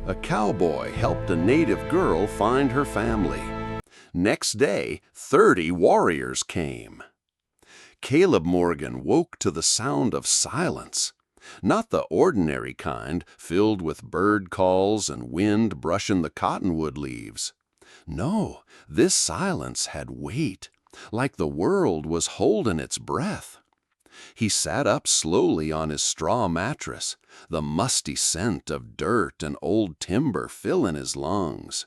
A cowboy helped a native girl find her family. Next day, 30 warriors came. Caleb Morgan woke to the sound of silence. Not the ordinary kind, filled with bird calls and wind brushing the cottonwood leaves. No, this silence had weight, like the world was holding its breath. He sat up slowly on his straw mattress, the musty scent of dirt and old timber filling his lungs.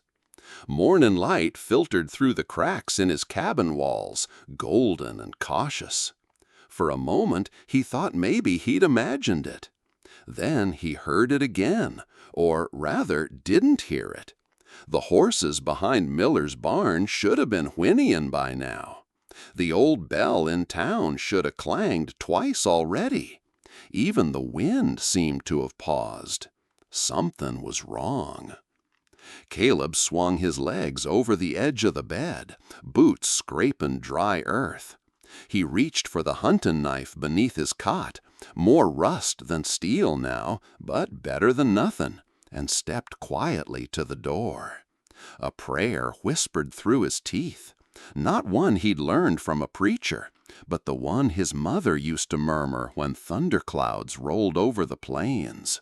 Morning light filtered through the cracks in his cabin walls, golden and cautious. For a moment, he thought maybe he'd imagined it. Then he heard it again, or rather, didn't hear it. The horses behind Miller's barn should have been whinnying by now. The old bell in town should have clanged twice already. Even the wind seemed to have paused. Something was wrong. Caleb swung his legs over the edge of the bed, boots scraping dry earth. He reached for the hunting knife beneath his cot, more rust than steel now, but better than nothing, and stepped quietly to the door. A prayer whispered through his teeth. Not one he'd learned from a preacher, but the one his mother used to murmur when thunderclouds rolled over the plains.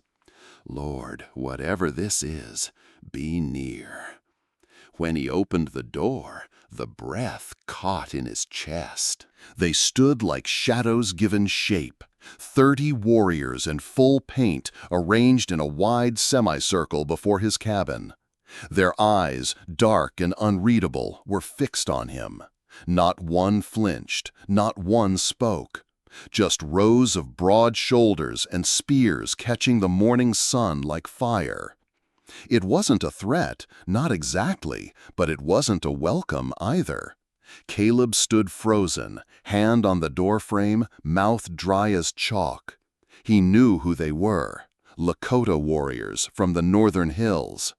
Lord, whatever this is, be near. When he opened the door, the breath caught in his chest. They stood like shadows given shape, 30 warriors in full paint arranged in a wide semicircle before his cabin. Their eyes, dark and unreadable, were fixed on him. Not one flinched, not one spoke. Just rows of broad shoulders and spears catching the morning sun like fire. It wasn't a threat, not exactly, but it wasn't a welcome either. Caleb stood frozen, hand on the doorframe, mouth dry as chalk. He knew who they were, Lakota warriors from the northern hills.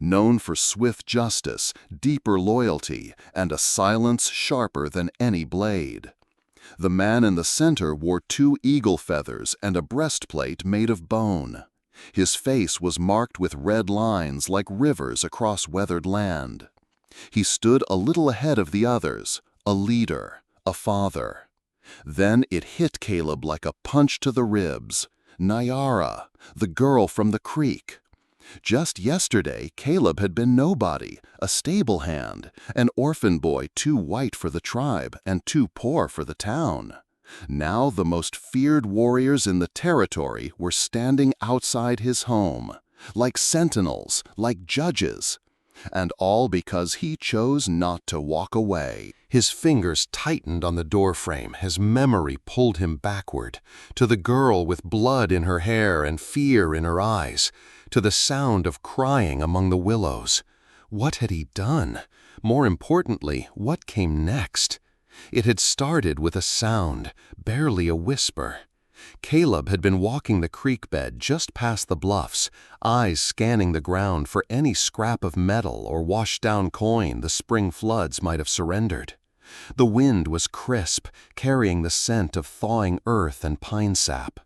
Known for swift justice, deeper loyalty, and a silence sharper than any blade. The man in the center wore 2 eagle feathers and a breastplate made of bone. His face was marked with red lines like rivers across weathered land. He stood a little ahead of the others, a leader, a father. Then it hit Caleb like a punch to the ribs. Naira, the girl from the creek. Just yesterday, Caleb had been nobody, a stable hand, an orphan boy too white for the tribe and too poor for the town. Now the most feared warriors in the territory were standing outside his home, like sentinels, like judges. And all because he chose not to walk away. His fingers tightened on the doorframe as memory pulled him backward, to the girl with blood in her hair and fear in her eyes, to the sound of crying among the willows. What had he done? More importantly, what came next? It had started with a sound, barely a whisper. Caleb had been walking the creek bed just past the bluffs, eyes scanning the ground for any scrap of metal or washed-down coin the spring floods might have surrendered. The wind was crisp, carrying the scent of thawing earth and pine sap.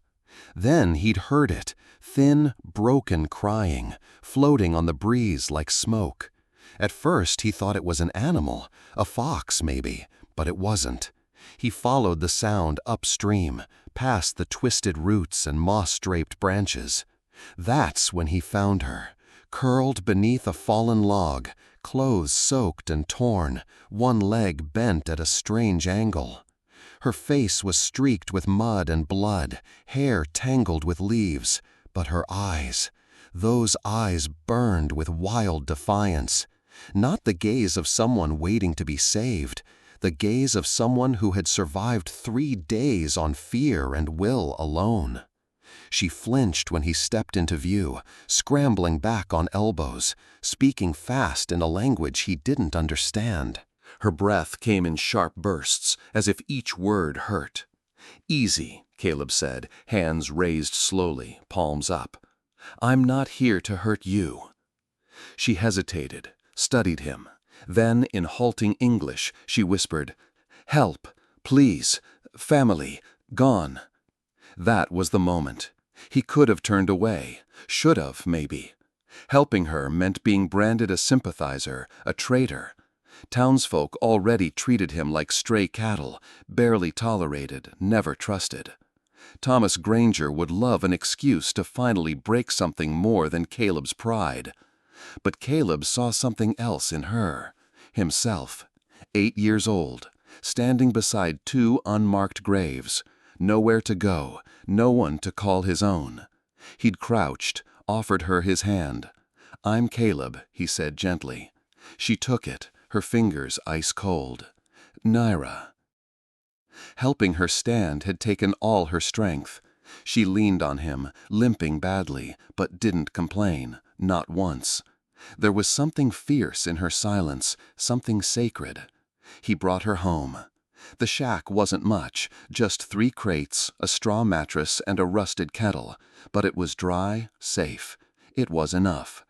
Then he'd heard it, thin, broken crying, floating on the breeze like smoke. At first he thought it was an animal, a fox maybe, but it wasn't. He followed the sound upstream, past the twisted roots and moss-draped branches. That's when he found her, curled beneath a fallen log, clothes soaked and torn, one leg bent at a strange angle. Her face was streaked with mud and blood, hair tangled with leaves, but her eyes, those eyes burned with wild defiance. Not the gaze of someone waiting to be saved, the gaze of someone who had survived 3 days on fear and will alone. She flinched when he stepped into view, scrambling back on elbows, speaking fast in a language he didn't understand. Her breath came in sharp bursts, as if each word hurt. "Easy," Caleb said, hands raised slowly, palms up. "I'm not here to hurt you." She hesitated, studied him. Then, in halting English, she whispered, "Help, please, family, gone." That was the moment. He could have turned away, should have, maybe. Helping her meant being branded a sympathizer, a traitor. Townsfolk already treated him like stray cattle, barely tolerated, never trusted. Thomas Granger would love an excuse to finally break something more than Caleb's pride. But Caleb saw something else in her, himself, 8 years old, standing beside 2 unmarked graves, nowhere to go, no one to call his own. He'd crouched, offered her his hand. "I'm Caleb," he said gently. She took it, her fingers ice cold. "Naira." Helping her stand had taken all her strength. She leaned on him, limping badly, but didn't complain, not once. There was something fierce in her silence, something sacred. He brought her home. The shack wasn't much, just 3 crates, a straw mattress, and a rusted kettle, but it was dry, safe. It was enough.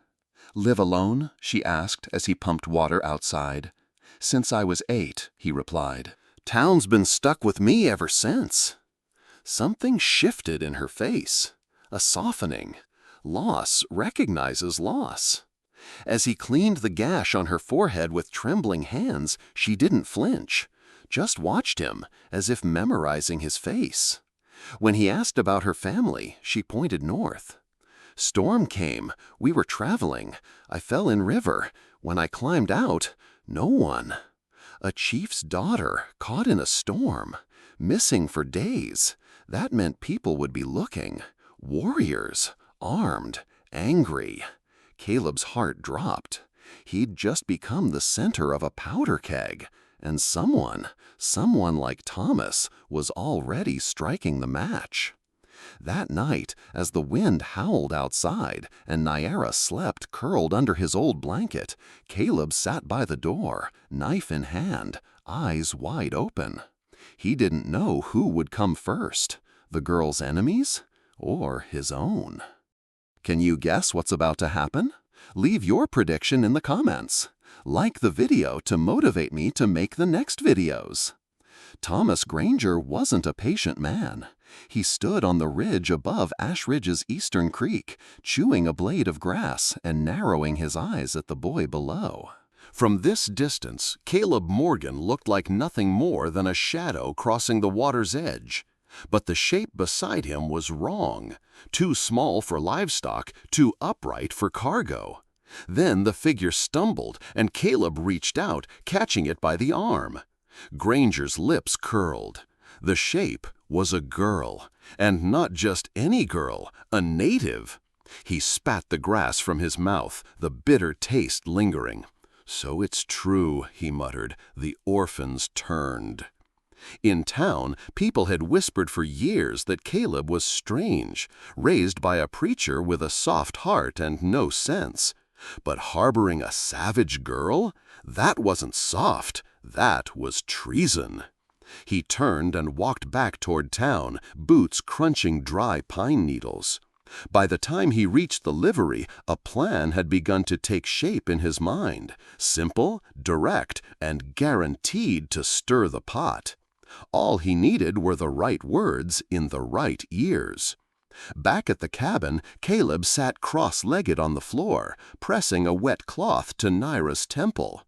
"Live alone?" she asked as he pumped water outside. "Since I was 8, he replied. Town's been stuck with me ever since. Something shifted in her face, a softening. Loss recognizes loss. As he cleaned the gash on her forehead with trembling hands, she didn't flinch, just watched him, as if memorizing his face. When he asked about her family, she pointed north. "Storm came. We were traveling. I fell in river. When I climbed out, no one. A chief's daughter, caught in a storm. Missing for days. That meant people would be looking. Warriors, armed, angry." Caleb's heart dropped. He'd just become the center of a powder keg, and someone like Thomas, was already striking the match. That night, as the wind howled outside and Naira slept curled under his old blanket, Caleb sat by the door, knife in hand, eyes wide open. He didn't know who would come first, the girl's enemies or his own. Can you guess what's about to happen? Leave your prediction in the comments. Like the video to motivate me to make the next videos. Thomas Granger wasn't a patient man. He stood on the ridge above Ash Ridge's eastern creek, chewing a blade of grass and narrowing his eyes at the boy below. From this distance, Caleb Morgan looked like nothing more than a shadow crossing the water's edge. But the shape beside him was wrong. Too small for livestock, too upright for cargo. Then the figure stumbled, and Caleb reached out, catching it by the arm. Granger's lips curled. The shape was a girl, and not just any girl, a native. He spat the grass from his mouth, the bitter taste lingering. "So it's true," he muttered, "the orphans turned." In town, people had whispered for years that Caleb was strange, raised by a preacher with a soft heart and no sense. But harboring a savage girl? That wasn't soft, that was treason. He turned and walked back toward town, boots crunching dry pine needles. By the time he reached the livery, a plan had begun to take shape in his mind, simple, direct, and guaranteed to stir the pot. All he needed were the right words in the right ears. Back at the cabin, Caleb sat cross-legged on the floor, pressing a wet cloth to Naira's temple.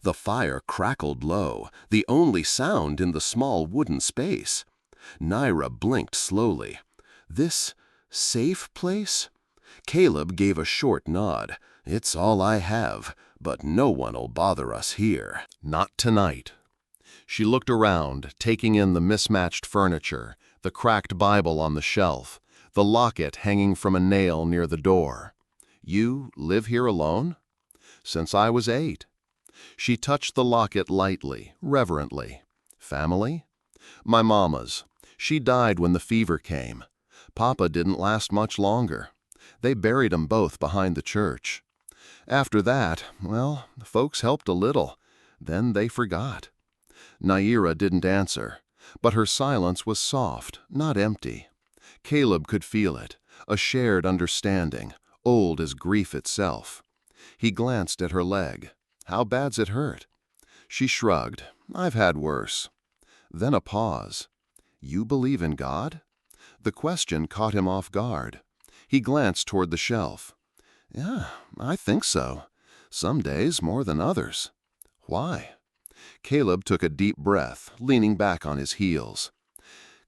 The fire crackled low, the only sound in the small wooden space. Naira blinked slowly. "This safe place?" Caleb gave a short nod. "It's all I have, but no one'll bother us here. Not tonight." She looked around, taking in the mismatched furniture, the cracked Bible on the shelf, the locket hanging from a nail near the door. "You live here alone?" "Since I was 8. She touched the locket lightly, reverently. "Family?" "My mama's. She died when the fever came. Papa didn't last much longer. They buried 'em both behind the church. After that, well, folks helped a little. Then they forgot." Naira didn't answer, but her silence was soft, not empty. Caleb could feel it, a shared understanding, old as grief itself. He glanced at her leg. "How bad's it hurt?" She shrugged. "I've had worse." Then a pause. "You believe in God?" The question caught him off guard. He glanced toward the shelf. Yeah, I think so. Some days more than others. Why? Caleb took a deep breath, leaning back on his heels.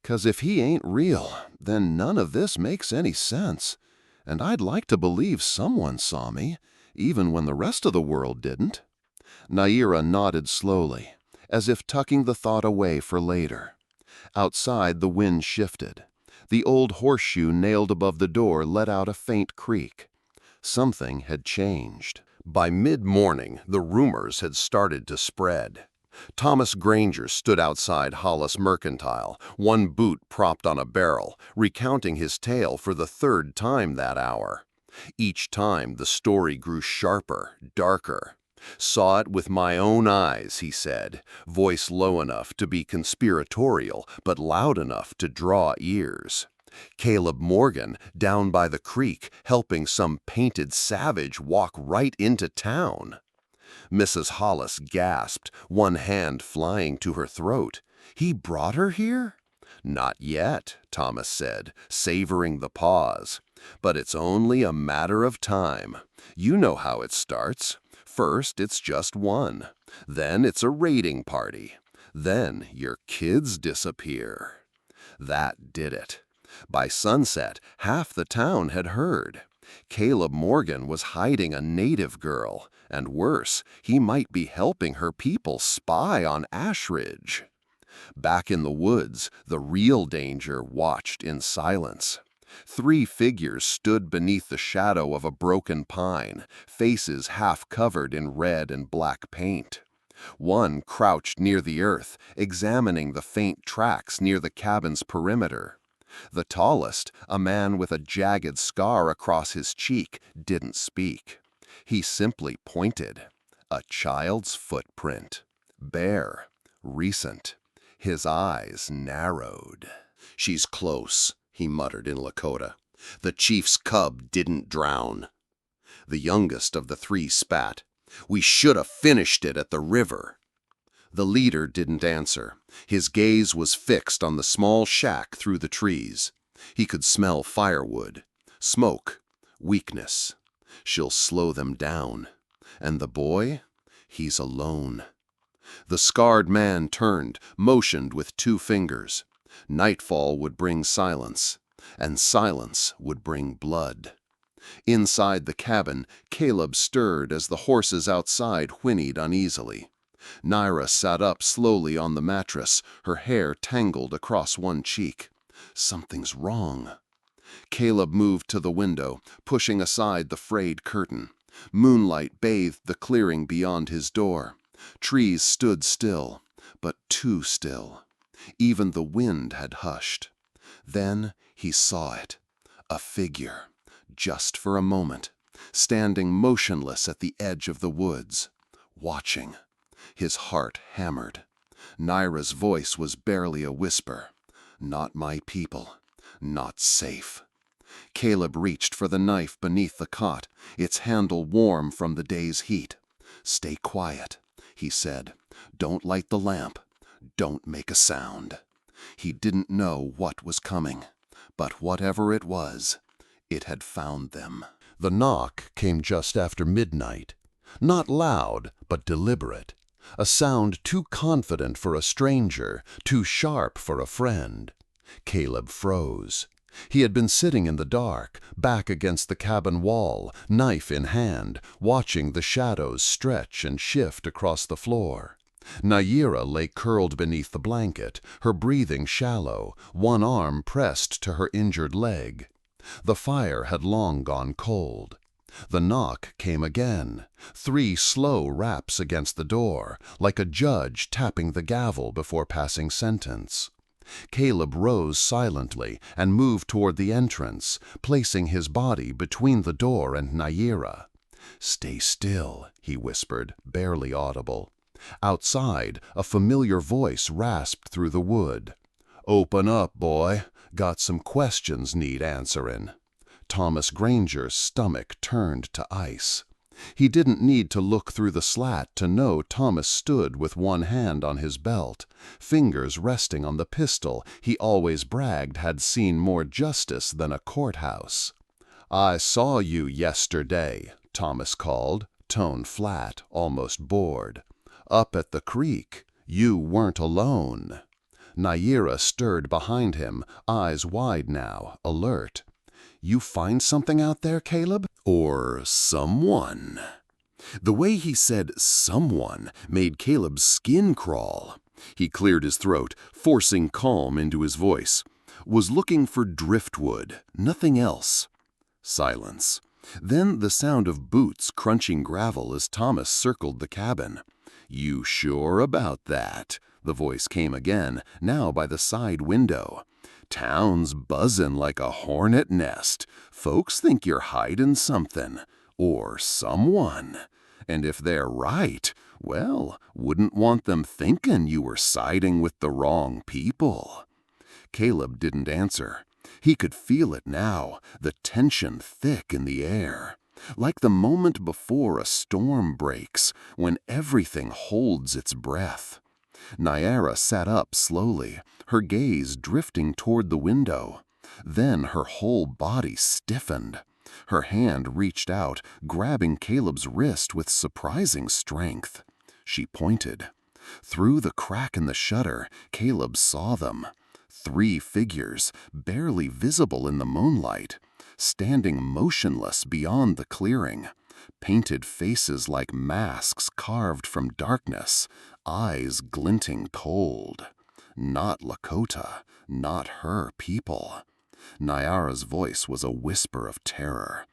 'Cause if he ain't real, then none of this makes any sense. And I'd like to believe someone saw me, even when the rest of the world didn't. Naira nodded slowly, as if tucking the thought away for later. Outside, the wind shifted. The old horseshoe nailed above the door let out a faint creak. Something had changed. By mid-morning, the rumors had started to spread. Thomas Granger stood outside Hollis Mercantile, one boot propped on a barrel, recounting his tale for the third time that hour. Each time, the story grew sharper, darker. "Saw it with my own eyes," he said, voice low enough to be conspiratorial, but loud enough to draw ears. Caleb Morgan, down by the creek, helping some painted savage walk right into town. Mrs. Hollis gasped, one hand flying to her throat. "He brought her here?" "Not yet," Thomas said, savoring the pause. "But it's only a matter of time. You know how it starts. First, it's just one. Then it's a raiding party. Then your kids disappear." That did it. By sunset, half the town had heard. Caleb Morgan was hiding a native girl, and worse, he might be helping her people spy on Ashridge. Back in the woods, the real danger watched in silence. 3 figures stood beneath the shadow of a broken pine, faces half covered in red and black paint. One crouched near the earth, examining the faint tracks near the cabin's perimeter. The tallest, a man with a jagged scar across his cheek, didn't speak. He simply pointed. A child's footprint. Bare. Recent. His eyes narrowed. "She's close," he muttered in Lakota. "The chief's cub didn't drown." The youngest of the 3 spat. "We should have finished it at the river." The leader didn't answer. His gaze was fixed on the small shack through the trees. He could smell firewood, smoke, weakness. She'll slow them down. And the boy? He's alone. The scarred man turned, motioned with 2 fingers. Nightfall would bring silence, and silence would bring blood. Inside the cabin, Caleb stirred as the horses outside whinnied uneasily. Naira sat up slowly on the mattress, her hair tangled across one cheek. Something's wrong. Caleb moved to the window, pushing aside the frayed curtain. Moonlight bathed the clearing beyond his door. Trees stood still, but too still. Even the wind had hushed. Then he saw it. A figure, just for a moment, standing motionless at the edge of the woods, watching. His heart hammered. Naira's voice was barely a whisper. "Not my people. Not safe." Caleb reached for the knife beneath the cot, its handle warm from the day's heat. "Stay quiet," he said. "Don't light the lamp. Don't make a sound." He didn't know what was coming, but whatever it was, it had found them. The knock came just after midnight. Not loud, but deliberate. A sound too confident for a stranger, too sharp for a friend. Caleb froze. He had been sitting in the dark, back against the cabin wall, knife in hand, watching the shadows stretch and shift across the floor. Naira lay curled beneath the blanket, her breathing shallow, one arm pressed to her injured leg. The fire had long gone cold. The knock came again, 3 slow raps against the door, like a judge tapping the gavel before passing sentence. Caleb rose silently and moved toward the entrance, placing his body between the door and Naira. "Stay still," he whispered, barely audible. Outside, a familiar voice rasped through the wood. "Open up, boy. Got some questions need answerin'." Thomas Granger's stomach turned to ice. He didn't need to look through the slat to know Thomas stood with one hand on his belt, fingers resting on the pistol he always bragged had seen more justice than a courthouse. "I saw you yesterday," Thomas called, tone flat, almost bored. "Up at the creek. You weren't alone." Naira stirred behind him, eyes wide now, alert. "You find something out there, Caleb? Or someone?" The way he said someone made Caleb's skin crawl. He cleared his throat, forcing calm into his voice. "Was looking for driftwood, nothing else." Silence. Then the sound of boots crunching gravel as Thomas circled the cabin. "You sure about that?" The voice came again, now by the side window. "Town's buzzin' like a hornet nest. Folks think you're hidin' something. Or someone. And if they're right, well, wouldn't want them thinking you were siding with the wrong people." Caleb didn't answer. He could feel it now, the tension thick in the air. Like the moment before a storm breaks, when everything holds its breath. Naira sat up slowly, her gaze drifting toward the window. Then her whole body stiffened. Her hand reached out, grabbing Caleb's wrist with surprising strength. She pointed. Through the crack in the shutter, Caleb saw them. 3 figures, barely visible in the moonlight, standing motionless beyond the clearing. Painted faces like masks carved from darkness, eyes glinting cold. Not Lakota, not her people. Naira's voice was a whisper of terror.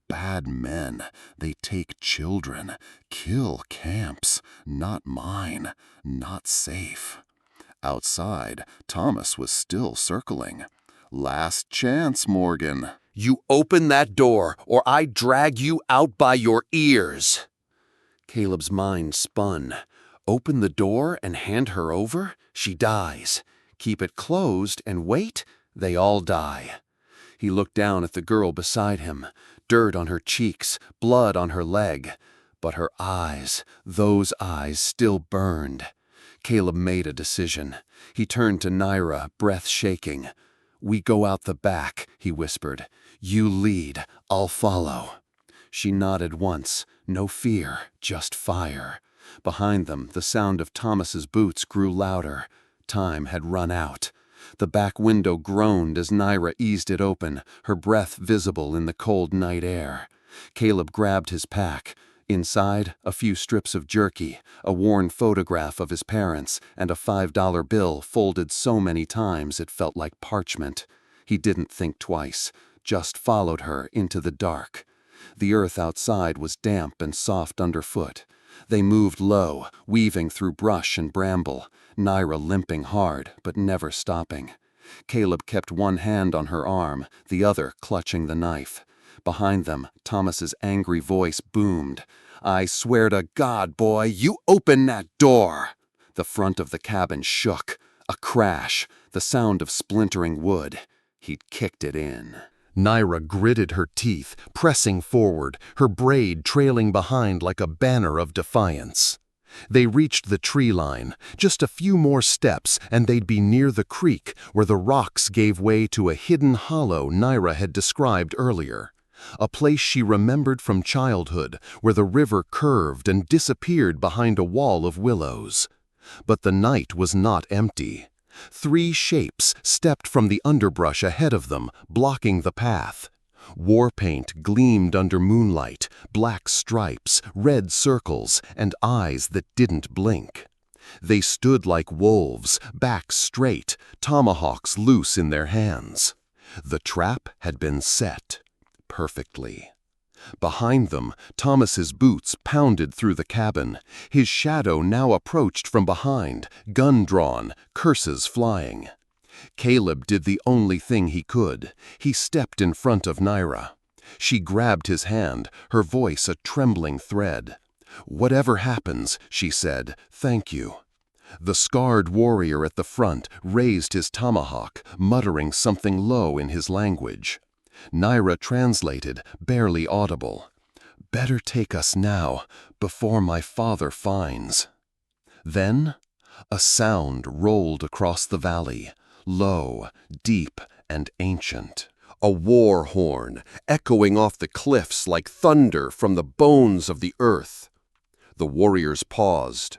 "Bad men, they take children, kill camps, not mine, not safe." Outside, Thomas was still circling. "Last chance, Morgan." "You open that door, or I drag you out by your ears." Caleb's mind spun. Open the door and hand her over? She dies. Keep it closed and wait? They all die. He looked down at the girl beside him, dirt on her cheeks, blood on her leg. But her eyes, those eyes still burned. Caleb made a decision. He turned to Naira, breath shaking. "We go out the back," he whispered. "You lead, I'll follow." She nodded once, no fear, just fire. Behind them, the sound of Thomas's boots grew louder. Time had run out. The back window groaned as Naira eased it open, her breath visible in the cold night air. Caleb grabbed his pack. Inside, a few strips of jerky, a worn photograph of his parents, and a $5 bill folded so many times it felt like parchment. He didn't think twice, just followed her into the dark. The earth outside was damp and soft underfoot. They moved low, weaving through brush and bramble, Naira limping hard, but never stopping. Caleb kept one hand on her arm, the other clutching the knife. Behind them, Thomas's angry voice boomed. "I swear to God, boy, you open that door!" The front of the cabin shook. A crash, the sound of splintering wood. He'd kicked it in. Naira gritted her teeth, pressing forward, her braid trailing behind like a banner of defiance. They reached the tree line. Just a few more steps, and they'd be near the creek, where the rocks gave way to a hidden hollow Naira had described earlier. A place she remembered from childhood, where the river curved and disappeared behind a wall of willows. But the night was not empty. 3 shapes stepped from the underbrush ahead of them, blocking the path. War paint gleamed under moonlight, black stripes, red circles, and eyes that didn't blink. They stood like wolves, backs straight, tomahawks loose in their hands. The trap had been set. Perfectly. Behind them, Thomas's boots pounded through the cabin. His shadow now approached from behind, gun drawn, curses flying. Caleb did the only thing he could. He stepped in front of Naira. She grabbed his hand, her voice a trembling thread. "Whatever happens," she said, "thank you." The scarred warrior at the front raised his tomahawk, muttering something low in his language. Naira translated, barely audible. "Better take us now, before my father finds." Then, a sound rolled across the valley, low, deep, and ancient. a war horn, echoing off the cliffs like thunder from the bones of the earth. The warriors paused.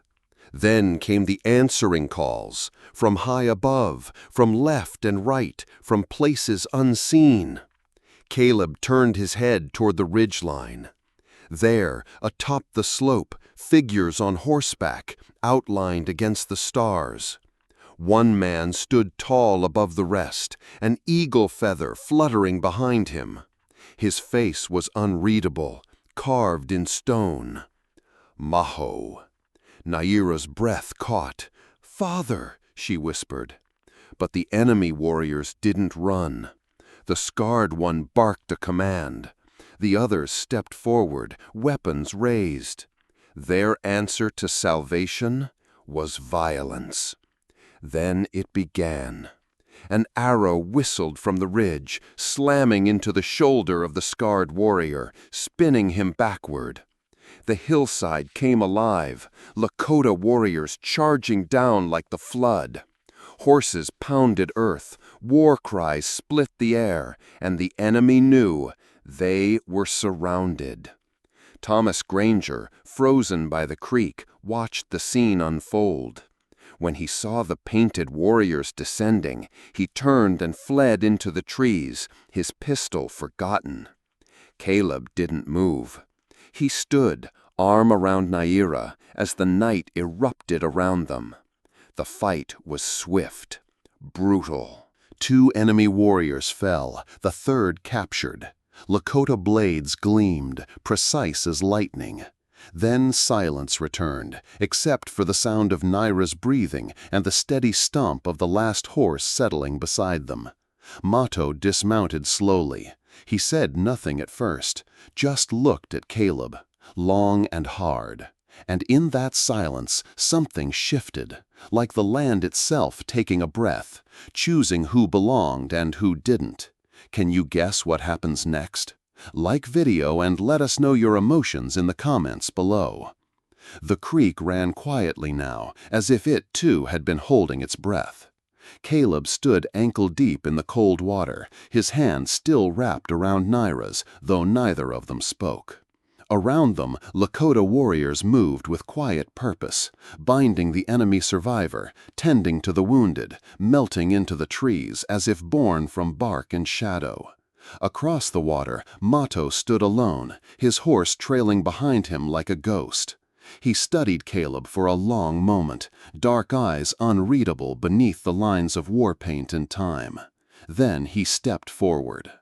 Then came the answering calls, from high above, from left and right, from places unseen. Caleb turned his head toward the ridgeline. There, atop the slope, figures on horseback, outlined against the stars. One man stood tall above the rest, an eagle feather fluttering behind him. His face was unreadable, carved in stone. Maho. Naira's breath caught. "Father," she whispered. But the enemy warriors didn't run. The scarred one barked a command. The others stepped forward, weapons raised. Their answer to salvation was violence. Then it began. An arrow whistled from the ridge, slamming into the shoulder of the scarred warrior, spinning him backward. The hillside came alive, Lakota warriors charging down like the flood. Horses pounded earth, war cries split the air, and the enemy knew they were surrounded. Thomas Granger, frozen by the creek, watched the scene unfold. When he saw the painted warriors descending, he turned and fled into the trees, his pistol forgotten. Caleb didn't move. He stood, arm around Naira, as the night erupted around them. The fight was swift, brutal. 2 enemy warriors fell, the third captured. Lakota blades gleamed, precise as lightning. Then silence returned, except for the sound of Naira's breathing and the steady stomp of the last horse settling beside them. Mato dismounted slowly. He said nothing at first, just looked at Caleb, long and hard. And in that silence, something shifted, like the land itself taking a breath, choosing who belonged and who didn't. Can you guess what happens next? Like video and let us know your emotions in the comments below. The creek ran quietly now, as if it too had been holding its breath. Caleb stood ankle-deep in the cold water, his hand still wrapped around Naira's, though neither of them spoke. Around them, Lakota warriors moved with quiet purpose, binding the enemy survivor, tending to the wounded, melting into the trees as if born from bark and shadow. Across the water, Mato stood alone, his horse trailing behind him like a ghost. He studied Caleb for a long moment, dark eyes unreadable beneath the lines of war paint and time. Then he stepped forward.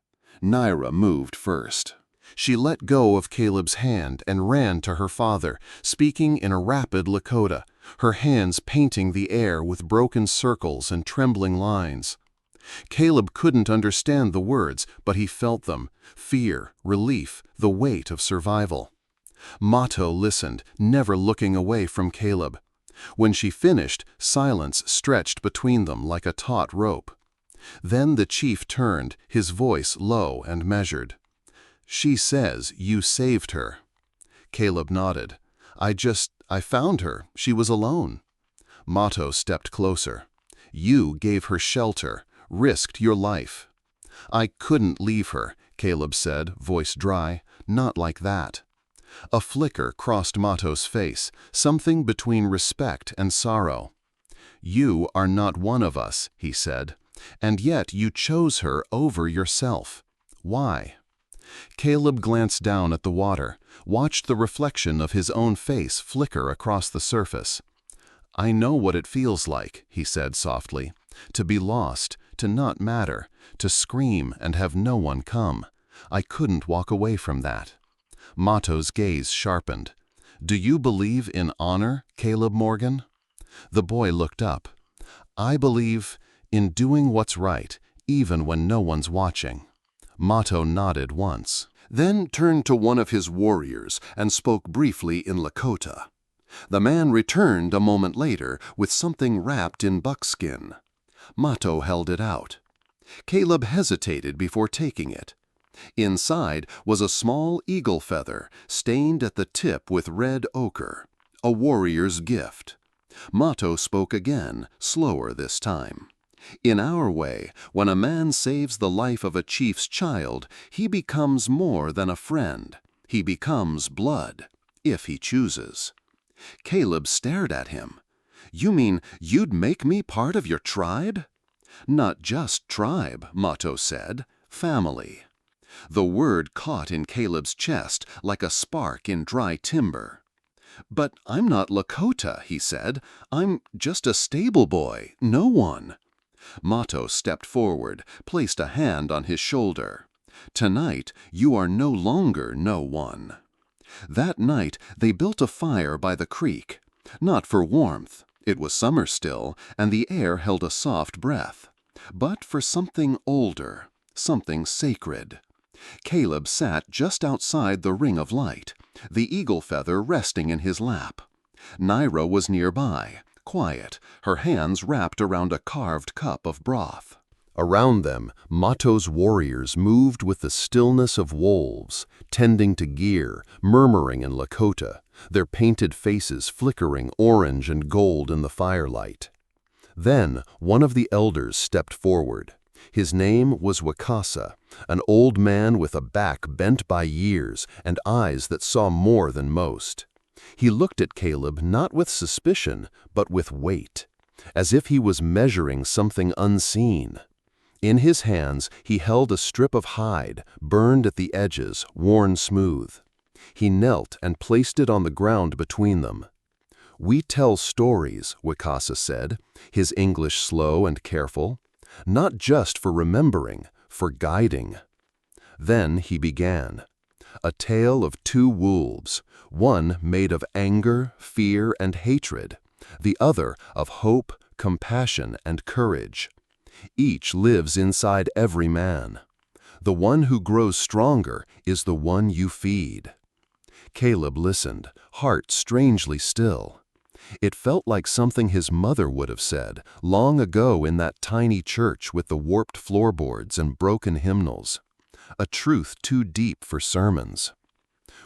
Naira moved first. She let go of Caleb's hand and ran to her father, speaking in a rapid Lakota, her hands painting the air with broken circles and trembling lines. Caleb couldn't understand the words, but he felt them: fear, relief, the weight of survival. Mato listened, never looking away from Caleb. When she finished, silence stretched between them like a taut rope. Then the chief turned, his voice low and measured. "She says you saved her." Caleb nodded. I found her. She was alone." Mato stepped closer. "You gave her shelter, risked your life." "I couldn't leave her," Caleb said, voice dry. "Not like that." A flicker crossed Mato's face, something between respect and sorrow. "You are not one of us," he said, "and yet you chose her over yourself. Why?" Caleb glanced down at the water, watched the reflection of his own face flicker across the surface. "I know what it feels like," he said softly, "to be lost, to not matter, to scream and have no one come. I couldn't walk away from that." Mato's gaze sharpened. "Do you believe in honor, Caleb Morgan?" The boy looked up. "I believe in doing what's right, even when no one's watching." Mato nodded once, then turned to one of his warriors and spoke briefly in Lakota. The man returned a moment later with something wrapped in buckskin. Mato held it out. Caleb hesitated before taking it. Inside was a small eagle feather, stained at the tip with red ochre, a warrior's gift. Mato spoke again, slower this time. In our way, when a man saves the life of a chief's child, he becomes more than a friend. He becomes blood, if he chooses. Caleb stared at him. You mean you'd make me part of your tribe? Not just tribe, Mato said. Family. The word caught in Caleb's chest like a spark in dry timber. But I'm not Lakota, he said. I'm just a stable boy, no one. Mato stepped forward, placed a hand on his shoulder. Tonight, you are no longer no one. That night, they built a fire by the creek. Not for warmth. It was summer still, and the air held a soft breath. But for something older, something sacred. Caleb sat just outside the ring of light, the eagle feather resting in his lap. Naira was nearby, quiet, her hands wrapped around a carved cup of broth. Around them, Mato's warriors moved with the stillness of wolves, tending to gear, murmuring in Lakota, their painted faces flickering orange and gold in the firelight. Then one of the elders stepped forward. His name was Wakasa, an old man with a back bent by years and eyes that saw more than most. He looked at Caleb not with suspicion, but with weight, as if he was measuring something unseen. In his hands he held a strip of hide, burned at the edges, worn smooth. He knelt and placed it on the ground between them. "We tell stories," Wakasa said, his English slow and careful, "not just for remembering, for guiding." Then he began. A tale of two wolves, one made of anger, fear, and hatred, the other of hope, compassion, and courage. Each lives inside every man. The one who grows stronger is the one you feed. Caleb listened, heart strangely still. It felt like something his mother would have said long ago in that tiny church with the warped floorboards and broken hymnals. A truth too deep for sermons.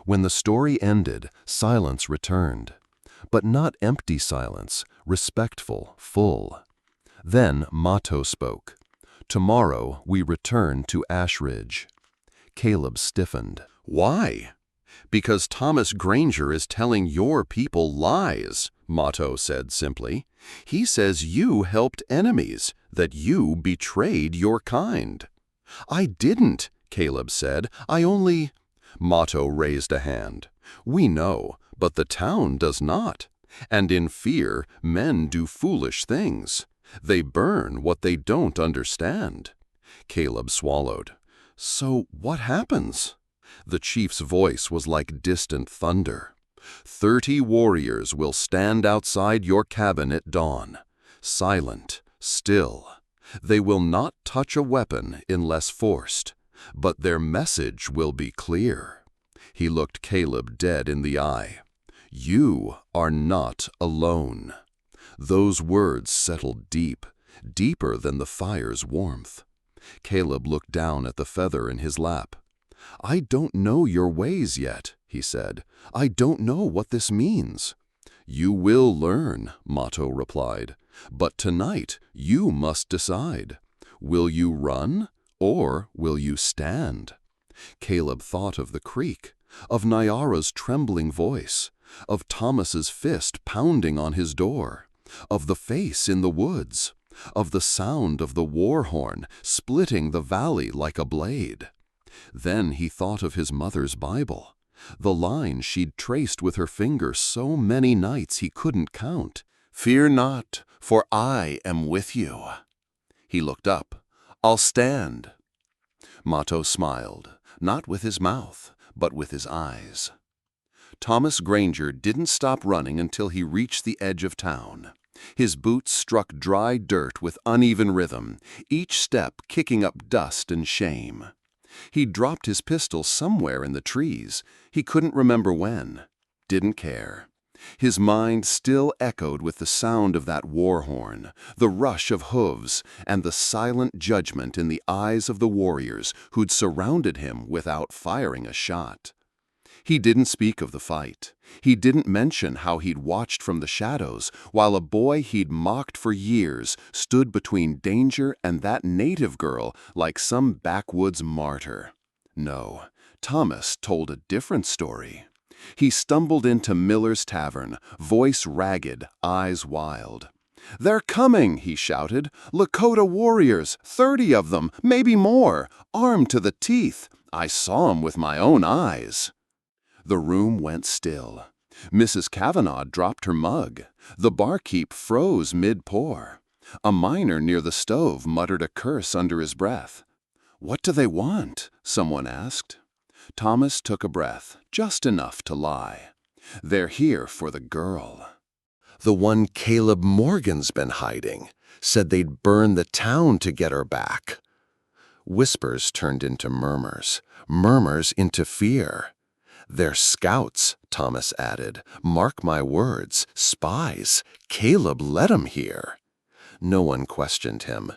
When the story ended, silence returned. But not empty silence, respectful, full. Then Mato spoke. "Tomorrow we return to Ash Ridge." Caleb stiffened. "Why?" "Because Thomas Granger is telling your people lies," Mato said simply. "He says you helped enemies, that you betrayed your kind." "I didn't," Caleb said. "I only—" Mato raised a hand. "We know, but the town does not. And in fear, men do foolish things. They burn what they don't understand." Caleb swallowed. "So what happens?" The chief's voice was like distant thunder. 30 warriors will stand outside your cabin at dawn. Silent, still. They will not touch a weapon unless forced, but their message will be clear. He looked Caleb dead in the eye. "You are not alone." Those words settled deep, deeper than the fire's warmth. Caleb looked down at the feather in his lap. "I don't know your ways yet," he said. "I don't know what this means." "You will learn," Mato replied. "But tonight you must decide. Will you run, or will you stand?" Caleb thought of the creek, of Naira's trembling voice, of Thomas's fist pounding on his door, of the face in the woods, of the sound of the war horn splitting the valley like a blade. Then he thought of his mother's Bible, the line she'd traced with her finger so many nights he couldn't count. "Fear not, for I am with you." He looked up. "I'll stand." Mato smiled, not with his mouth, but with his eyes. Thomas Granger didn't stop running until he reached the edge of town. His boots struck dry dirt with uneven rhythm, each step kicking up dust and shame. He dropped his pistol somewhere in the trees. He couldn't remember when. Didn't care. His mind still echoed with the sound of that war horn, the rush of hooves, and the silent judgment in the eyes of the warriors who'd surrounded him without firing a shot. He didn't speak of the fight. He didn't mention how he'd watched from the shadows while a boy he'd mocked for years stood between danger and that native girl like some backwoods martyr. No, Thomas told a different story. He stumbled into Miller's tavern, voice ragged, eyes wild. "They're coming," he shouted. "Lakota warriors, 30 of them, maybe more, armed to the teeth. I saw 'em with my own eyes." The room went still. Mrs. Kavanaugh dropped her mug. The barkeep froze mid-pour. A miner near the stove muttered a curse under his breath. "What do they want?" someone asked. Thomas took a breath, just enough to lie. "They're here for the girl." The one Caleb Morgan's been hiding. Said they'd burn the town to get her back. Whispers turned into murmurs, murmurs into fear. "They're scouts," Thomas added. "Mark my words, spies. Caleb let 'em here." No one questioned him.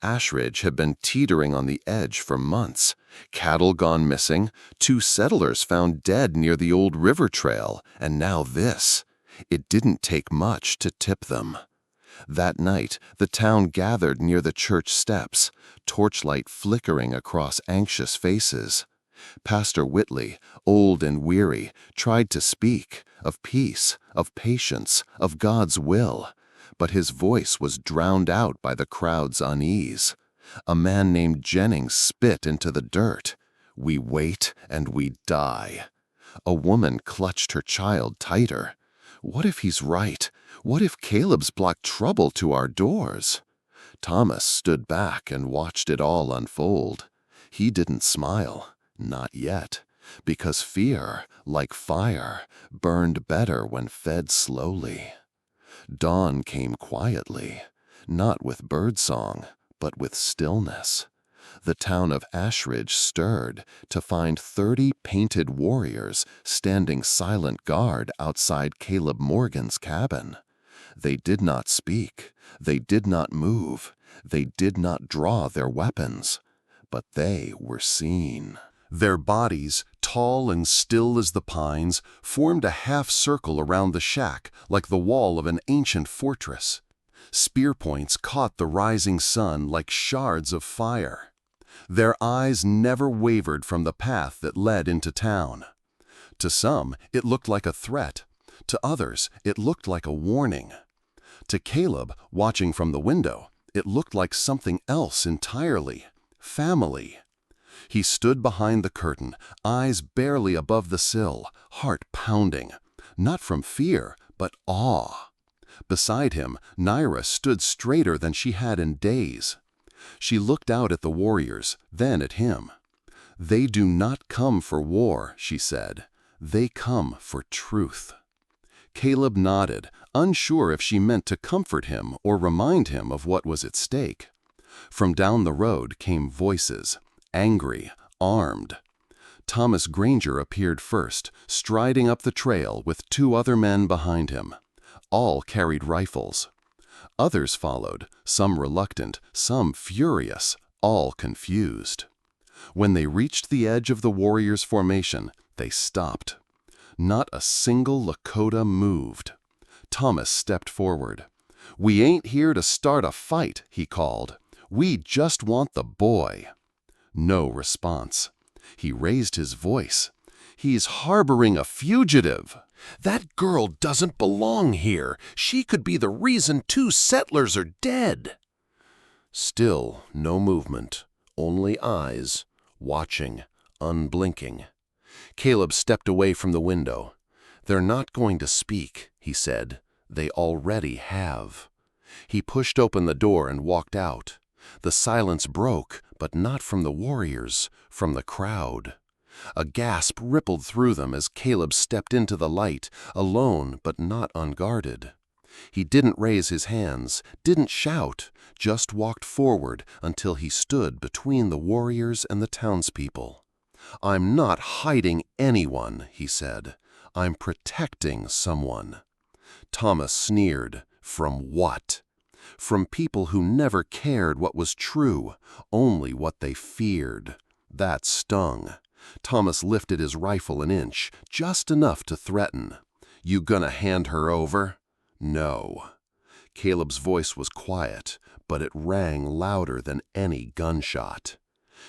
Ashridge had been teetering on the edge for months. Cattle gone missing, 2 settlers found dead near the old river trail, and now this. It didn't take much to tip them. That night, the town gathered near the church steps, torchlight flickering across anxious faces. Pastor Whitley, old and weary, tried to speak of peace, of patience, of God's will, but his voice was drowned out by the crowd's unease. A man named Jennings spit into the dirt. "We wait and we die." A woman clutched her child tighter. What if he's right? What if Caleb's brought trouble to our doors? Thomas stood back and watched it all unfold. He didn't smile. Not yet, because fear, like fire, burned better when fed slowly. Dawn came quietly, not with birdsong, but with stillness. The town of Ashridge stirred to find 30 painted warriors standing silent guard outside Caleb Morgan's cabin. They did not speak, they did not move, they did not draw their weapons, but they were seen. Their bodies, tall and still as the pines, formed a half-circle around the shack like the wall of an ancient fortress. Spear points caught the rising sun like shards of fire. Their eyes never wavered from the path that led into town. To some, it looked like a threat. To others, it looked like a warning. To Caleb, watching from the window, it looked like something else entirely. Family. He stood behind the curtain, eyes barely above the sill, heart pounding, not from fear, but awe. Beside him, Naira stood straighter than she had in days. She looked out at the warriors, then at him. "They do not come for war," she said. "They come for truth." Caleb nodded, unsure if she meant to comfort him or remind him of what was at stake. From down the road came voices, angry, armed. Thomas Granger appeared first, striding up the trail with 2 other men behind him. All carried rifles. Others followed, some reluctant, some furious, all confused. When they reached the edge of the warriors' formation, they stopped. Not a single Lakota moved. Thomas stepped forward. "We ain't here to start a fight," he called. "We just want the boy." No response. He raised his voice. "He's harboring a fugitive. That girl doesn't belong here. She could be the reason 2 settlers are dead." Still no movement, only eyes, watching, unblinking. Caleb stepped away from the window. "They're not going to speak," he said. "They already have." He pushed open the door and walked out. The silence broke, but not from the warriors, from the crowd. A gasp rippled through them as Caleb stepped into the light, alone but not unguarded. He didn't raise his hands, didn't shout, just walked forward until he stood between the warriors and the townspeople. "I'm not hiding anyone," he said. "I'm protecting someone." Thomas sneered. From what? From people who never cared what was true, only what they feared. That stung. Thomas lifted his rifle an inch, just enough to threaten. "You gonna hand her over?" "No." Caleb's voice was quiet, but it rang louder than any gunshot.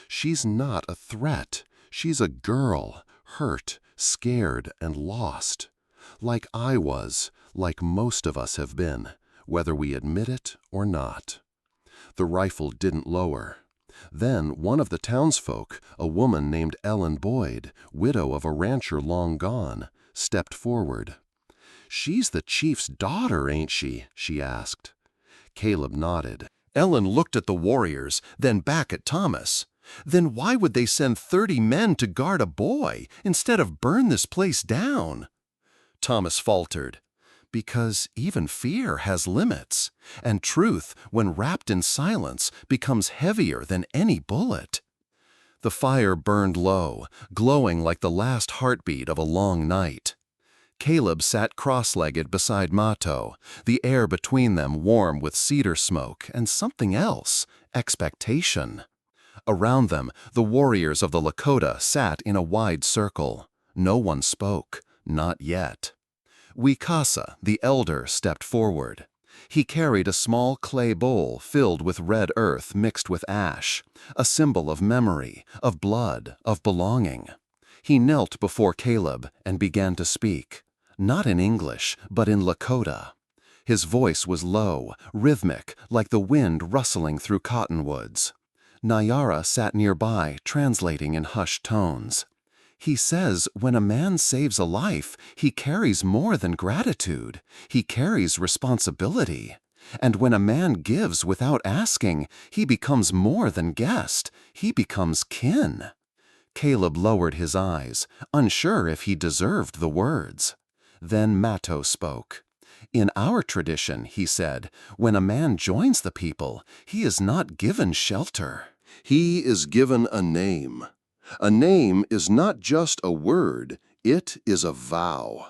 "She's not a threat. She's a girl, hurt, scared, and lost. Like I was, like most of us have been, whether we admit it or not." The rifle didn't lower. Then one of the townsfolk, a woman named Ellen Boyd, widow of a rancher long gone, stepped forward. "She's the chief's daughter, ain't she?" she asked. Caleb nodded. Ellen looked at the warriors, then back at Thomas. "Then why would they send 30 men to guard a boy instead of burn this place down?" Thomas faltered. "Because even fear has limits, and truth, when wrapped in silence, becomes heavier than any bullet." The fire burned low, glowing like the last heartbeat of a long night. Caleb sat cross-legged beside Mato, the air between them warm with cedar smoke and something else, expectation. Around them, the warriors of the Lakota sat in a wide circle. No one spoke, not yet. Wikasa, the elder, stepped forward. He carried a small clay bowl filled with red earth mixed with ash, a symbol of memory, of blood, of belonging. He knelt before Caleb and began to speak, not in English, but in Lakota. His voice was low, rhythmic, like the wind rustling through cottonwoods. Naira sat nearby, translating in hushed tones. "He says when a man saves a life, he carries more than gratitude. He carries responsibility. And when a man gives without asking, he becomes more than guest. He becomes kin." Caleb lowered his eyes, unsure if he deserved the words. Then Mato spoke. "In our tradition," he said, "when a man joins the people, he is not given shelter. He is given a name. A name is not just a word, it is a vow."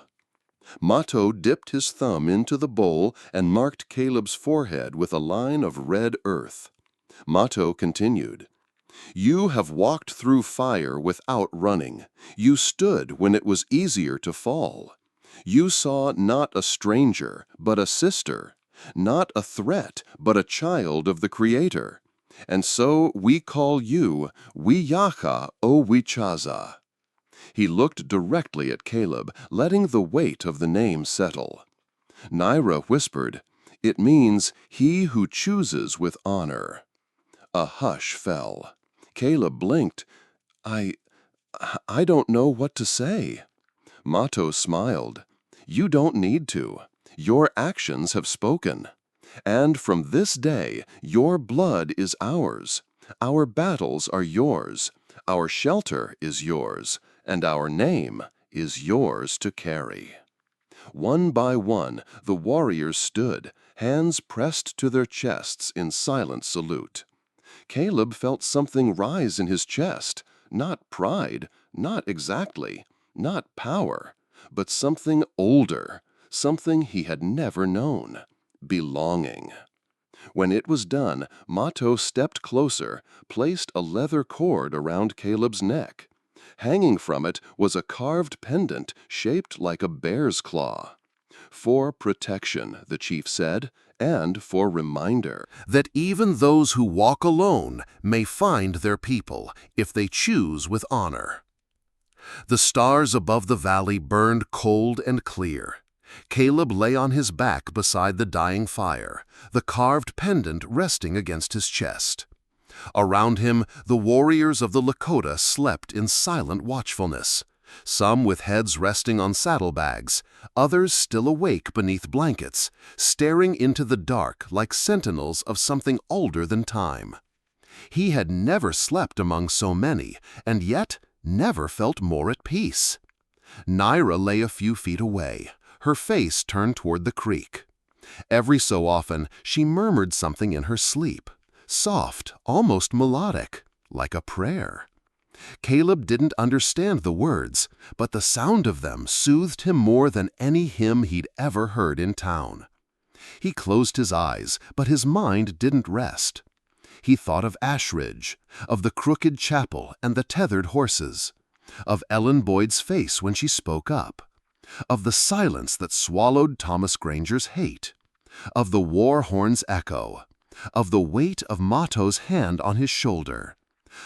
Mato dipped his thumb into the bowl and marked Caleb's forehead with a line of red earth. Mato continued, "You have walked through fire without running. You stood when it was easier to fall. You saw not a stranger, but a sister, not a threat, but a child of the Creator. And so we call you Wiyaha o Wichaza." He looked directly at Caleb, letting the weight of the name settle. Naira whispered, "It means he who chooses with honor." A hush fell. Caleb blinked. I don't know what to say." Mato smiled. "You don't need to. Your actions have spoken. And from this day, your blood is ours. Our battles are yours. Our shelter is yours. And our name is yours to carry." One by one, the warriors stood, hands pressed to their chests in silent salute. Caleb felt something rise in his chest, not pride, not exactly, not power, but something older, something he had never known, belonging. When it was done, Mato stepped closer, placed a leather cord around Caleb's neck. Hanging from it was a carved pendant shaped like a bear's claw. "For protection," the chief said, "and for reminder that even those who walk alone may find their people if they choose with honor." The stars above the valley burned cold and clear. Caleb lay on his back beside the dying fire, the carved pendant resting against his chest. Around him, the warriors of the Lakota slept in silent watchfulness, some with heads resting on saddlebags, others still awake beneath blankets, staring into the dark like sentinels of something older than time. He had never slept among so many, and yet never felt more at peace. Naira lay a few feet away, her face turned toward the creek. Every so often, she murmured something in her sleep, soft, almost melodic, like a prayer. Caleb didn't understand the words, but the sound of them soothed him more than any hymn he'd ever heard in town. He closed his eyes, but his mind didn't rest. He thought of Ashridge, of the crooked chapel and the tethered horses. of Ellen Boyd's face when she spoke up, of the silence that swallowed Thomas Granger's hate, of the war horn's echo, of the weight of Mato's hand on his shoulder.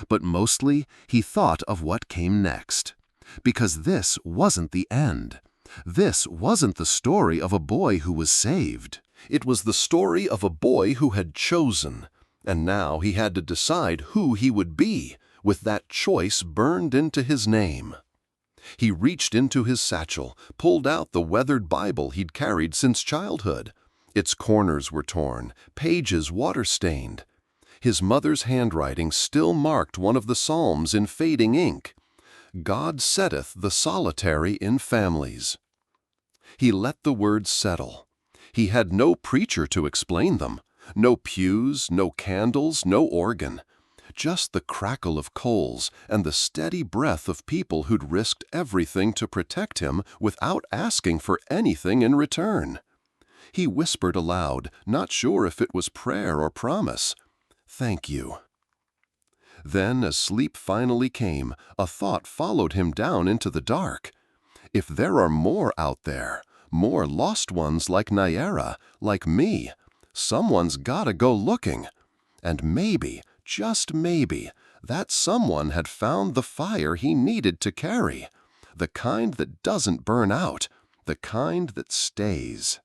But mostly he thought of what came next. Because this wasn't the end. This wasn't the story of a boy who was saved. It was the story of a boy who had chosen, and now he had to decide who he would be, with that choice burned into his name. He reached into his satchel, pulled out the weathered Bible he'd carried since childhood. Its corners were torn, pages water-stained. His mother's handwriting still marked one of the Psalms in fading ink. God setteth the solitary in families. He let the words settle. He had no preacher to explain them, no pews, no candles, no organ. Just the crackle of coals and the steady breath of people who'd risked everything to protect him without asking for anything in return. He whispered aloud, not sure if it was prayer or promise, "Thank you." Then, as sleep finally came, a thought followed him down into the dark. If there are more out there, more lost ones like Naira, like me, someone's gotta go looking. And maybe, just maybe, that someone had found the fire he needed to carry, the kind that doesn't burn out, the kind that stays.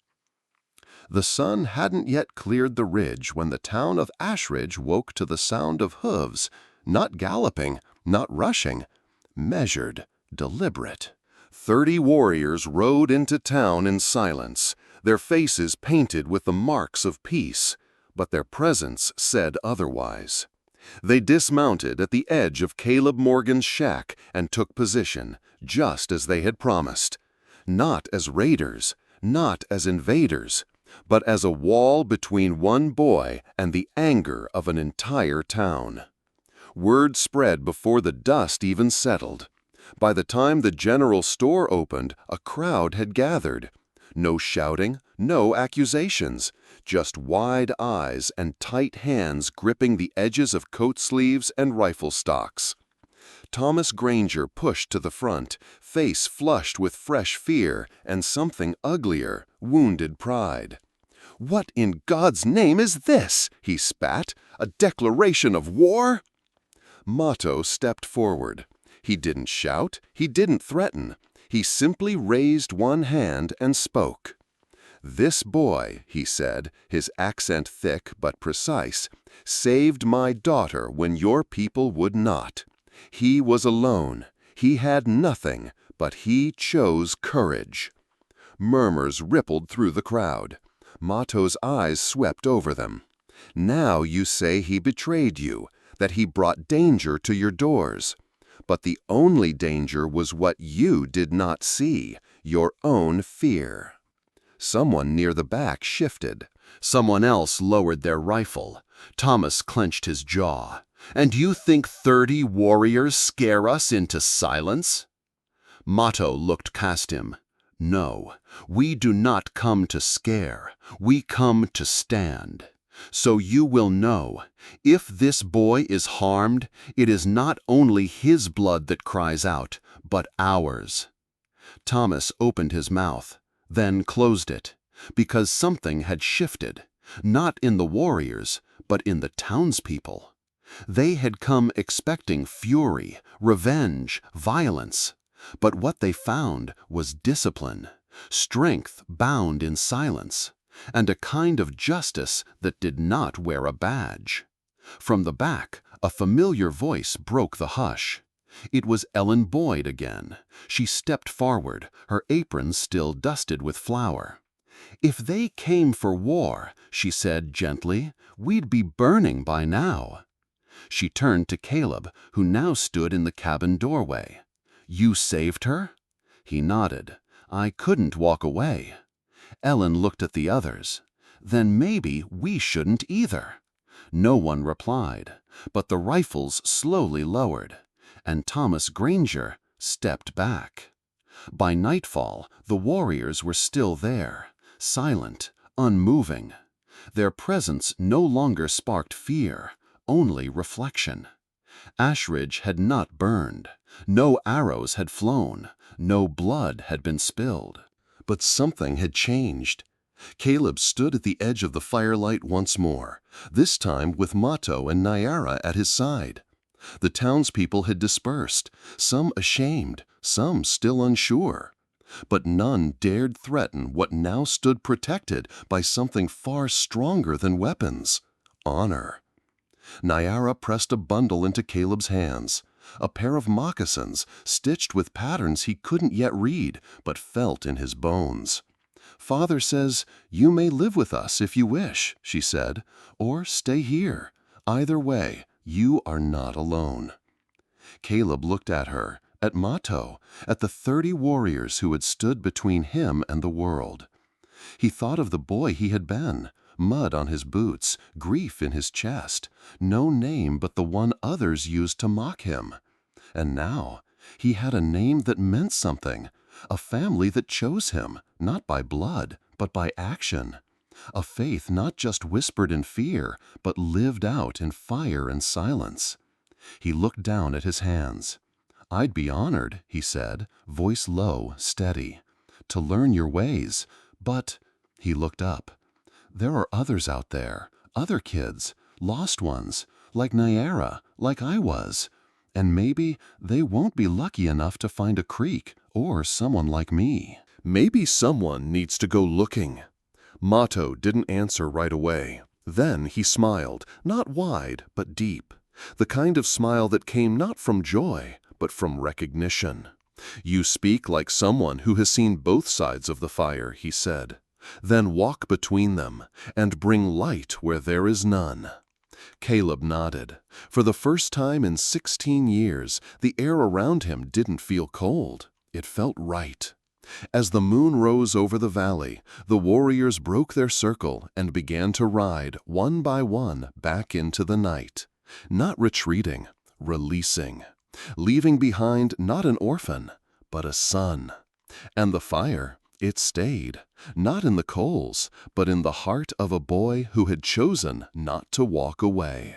The sun hadn't yet cleared the ridge when the town of Ashridge woke to the sound of hooves, not galloping, not rushing, measured, deliberate. 30 warriors rode into town in silence, their faces painted with the marks of peace, but their presence said otherwise. They dismounted at the edge of Caleb Morgan's shack and took position, just as they had promised. Not as raiders, not as invaders, but as a wall between one boy and the anger of an entire town. Word spread before the dust even settled. By the time the general store opened, a crowd had gathered. No shouting, no accusations, just wide eyes and tight hands gripping the edges of coat sleeves and rifle stocks. Thomas Granger pushed to the front, face flushed with fresh fear and something uglier, wounded pride. "What in God's name is this?" he spat. "A declaration of war?" Mato stepped forward. He didn't shout, he didn't threaten. He simply raised one hand and spoke. "This boy," he said, his accent thick but precise, "saved my daughter when your people would not. He was alone. He had nothing, but he chose courage." Murmurs rippled through the crowd. Mato's eyes swept over them. "Now you say he betrayed you, that he brought danger to your doors. But the only danger was what you did not see, your own fear." Someone near the back shifted. Someone else lowered their rifle. Thomas clenched his jaw. "And you think 30 warriors scare us into silence?" Mato looked past him. "No, we do not come to scare. We come to stand. So you will know, if this boy is harmed, it is not only his blood that cries out, but ours." Thomas opened his mouth, then closed it, because something had shifted, not in the warriors, but in the townspeople. They had come expecting fury, revenge, violence, but what they found was discipline, strength bound in silence, and a kind of justice that did not wear a badge. From the back, a familiar voice broke the hush. It was Ellen Boyd again. She stepped forward, her apron still dusted with flour. "If they came for war," she said gently, "we'd be burning by now." She turned to Caleb, who now stood in the cabin doorway. "You saved her?" He nodded. "I couldn't walk away." Ellen looked at the others. "Then maybe we shouldn't either." No one replied, but the rifles slowly lowered, and Thomas Granger stepped back. By nightfall, the warriors were still there, silent, unmoving. Their presence no longer sparked fear, only reflection. Ashridge had not burned. No arrows had flown. No blood had been spilled. But something had changed. Caleb stood at the edge of the firelight once more, this time with Mato and Naira at his side. The townspeople had dispersed, some ashamed, some still unsure. But none dared threaten what now stood protected by something far stronger than weapons: honor. Naira pressed a bundle into Caleb's hands, a pair of moccasins stitched with patterns he couldn't yet read but felt in his bones. "Father says, you may live with us if you wish," she said, "or stay here. Either way, you are not alone." Caleb looked at her, at Mato, at the 30 warriors who had stood between him and the world. He thought of the boy he had been, mud on his boots, grief in his chest, no name but the one others used to mock him. And now he had a name that meant something, a family that chose him, not by blood, but by action, a faith not just whispered in fear, but lived out in fire and silence. He looked down at his hands. "I'd be honored," he said, voice low, steady, "to learn your ways, but—" He looked up. "There are others out there, other kids, lost ones, like Naira, like I was, and maybe they won't be lucky enough to find a creek or someone like me." Maybe someone needs to go looking. Mato didn't answer right away. Then he smiled, not wide, but deep. The kind of smile that came not from joy, but from recognition. "You speak like someone who has seen both sides of the fire," he said. "Then walk between them, and bring light where there is none." Caleb nodded. For the first time in 16 years, the air around him didn't feel cold. It felt right. As the moon rose over the valley, the warriors broke their circle and began to ride, one by one, back into the night. Not retreating, releasing. Leaving behind not an orphan, but a son. And the fire, it stayed, not in the coals, but in the heart of a boy who had chosen not to walk away.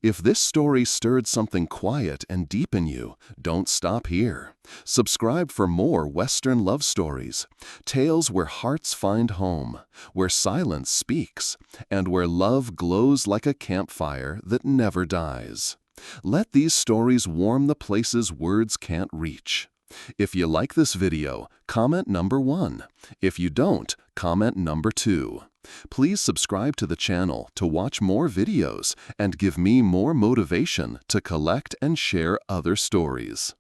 If this story stirred something quiet and deep in you, don't stop here. Subscribe for more Western love stories, tales where hearts find home, where silence speaks, and where love glows like a campfire that never dies. Let these stories warm the places words can't reach. If you like this video, comment number 1. If you don't, comment number 2. Please subscribe to the channel to watch more videos and give me more motivation to collect and share other stories.